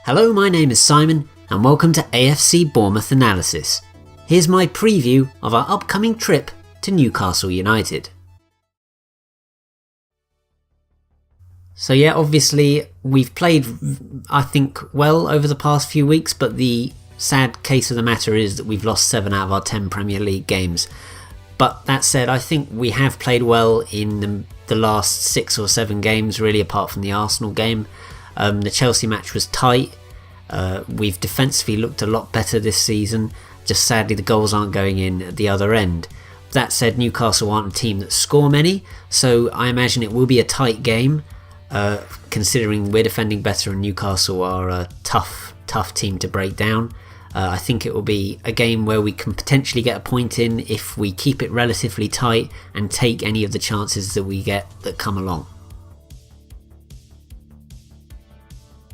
Hello, my name is Simon and welcome to AFC Bournemouth Analysis. Here's my preview of our upcoming trip to Newcastle United. So yeah, obviously we've played, I think, well over the past few weeks, but the sad case of the matter is that we've lost 7 out of our 10 Premier League games. But that said, I think we have played well in the last 6 or 7 games, really, apart from the Arsenal game. The Chelsea match was tight. We've defensively looked a lot better this season. Just sadly the goals aren't going in at the other end. That said, Newcastle aren't a team that score many, so I imagine it will be a tight game, considering we're defending better and Newcastle are a tough team to break down. I think it will be a game where we can potentially get a point in if we keep it relatively tight and take any of the chances that we get that come along.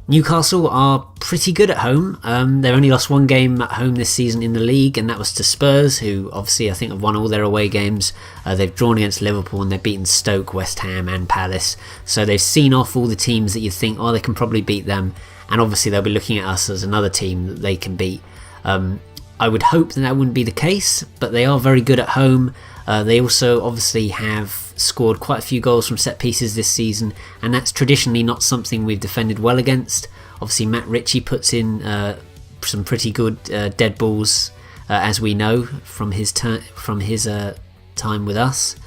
Newcastle are pretty good at home. They've only lost 1 game at home this season in the league, and that was to Spurs, who obviously I think have won all their away games. They've drawn against Liverpool and they've beaten Stoke, West Ham and Palace. So they've seen off all the teams that you think, they can probably beat them. And obviously they'll be looking at us as another team that they can beat. I would hope that wouldn't be the case, but they are very good at home. They also obviously have scored quite a few goals from set pieces this season, and that's traditionally not something we've defended well against. Obviously Matt Ritchie puts in some pretty good dead balls, as we know from his time with us.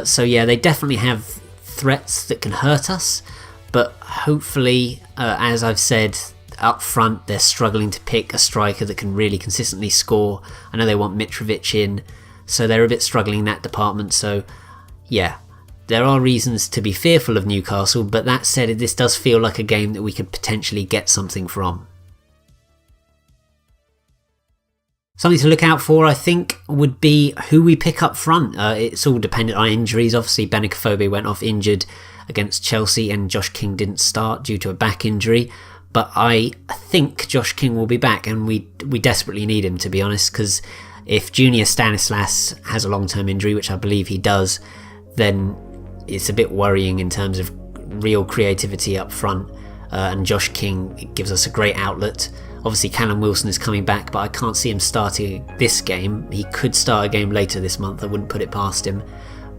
So yeah, they definitely have threats that can hurt us, but hopefully, as I've said, up front they're struggling to pick a striker that can really consistently score. I know they want Mitrovic in, so they're a bit struggling in that department. So yeah, there are reasons to be fearful of Newcastle, but that said, this does feel like a game that we could potentially get something from. Something to look out for, I think, would be who we pick up front. It's all dependent on injuries. Obviously Benicofobia went off injured against Chelsea and Josh King didn't start due to a back injury. But I think Josh King will be back, and we desperately need him, to be honest, because if Junior Stanislas has a long-term injury, which I believe he does, then it's a bit worrying in terms of real creativity up front. And Josh King gives us a great outlet. Obviously Callum Wilson is coming back, but I can't see him starting this game. He could start a game later this month, I wouldn't put it past him.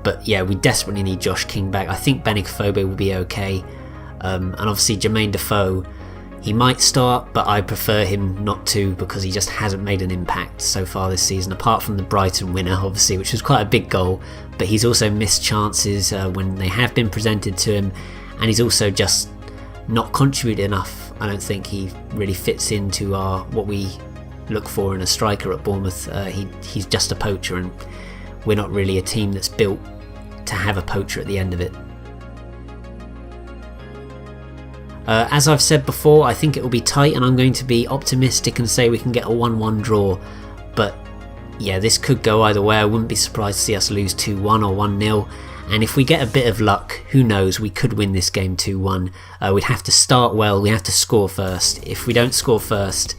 But yeah, we desperately need Josh King back. I think Benicofobia will be okay. And obviously Jermaine Defoe, he might start, but I prefer him not to because he just hasn't made an impact so far this season, apart from the Brighton winner, obviously, which was quite a big goal. But he's also missed chances when they have been presented to him, and he's also just not contributed enough. I don't think he really fits into what we look for in a striker at Bournemouth. He's just a poacher, and we're not really a team that's built to have a poacher at the end of it. As I've said before, I think it will be tight, and I'm going to be optimistic and say we can get a 1-1 draw. But yeah, this could go either way. I wouldn't be surprised to see us lose 2-1 or 1-0. And if we get a bit of luck, who knows, we could win this game 2-1. We'd have to start well, we have to score first. If we don't score first,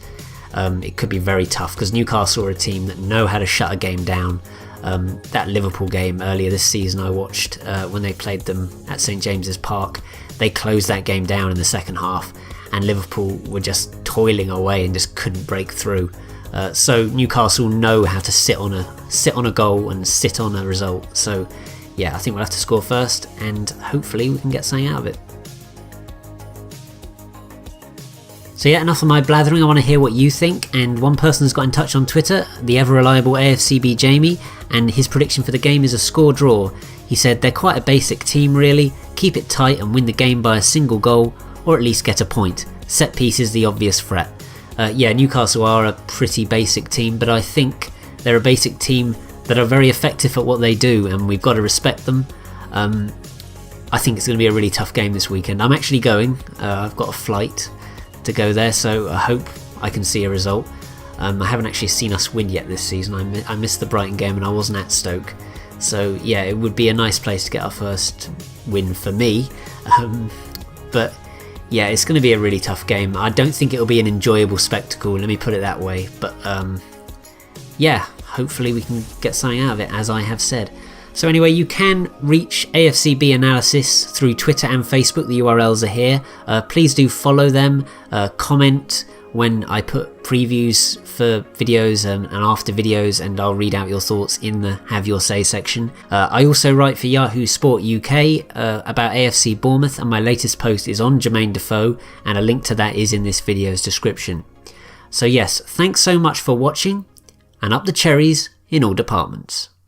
it could be very tough, because Newcastle are a team that know how to shut a game down. That Liverpool game earlier this season I watched when they played them at St James's Park, they closed that game down in the second half, and Liverpool were just toiling away and just couldn't break through. So Newcastle know how to sit on a goal and sit on a result. So yeah, I think we'll have to score first, and hopefully we can get something out of it. So yeah, enough of my blathering. I want to hear what you think, and one person has got in touch on Twitter, the ever reliable AFCB Jamie, and his prediction for the game is a score draw. He said they're quite a basic team really, keep it tight and win the game by a single goal, or at least get a point. Set piece is the obvious threat. Yeah, Newcastle are a pretty basic team, but I think they're a basic team that are very effective at what they do, and we've got to respect them. I think it's going to be a really tough game this weekend. I'm actually going, I've got a flight to go there, so I hope I can see a result. I haven't actually seen us win yet this season. I missed the Brighton game and I wasn't at Stoke, so yeah, it would be a nice place to get our first win for me. But yeah, it's going to be a really tough game. I don't think it'll be an enjoyable spectacle, let me put it that way, but yeah, hopefully we can get something out of it, as I have said. So anyway, you can reach AFCB Analysis through Twitter and Facebook. The URLs are here. Please do follow them, comment when I put previews for videos and after videos, and I'll read out your thoughts in the Have Your Say section. I also write for Yahoo Sport UK about AFC Bournemouth, and my latest post is on Jermaine Defoe, and a link to that is in this video's description. So yes, thanks so much for watching, and up the cherries in all departments.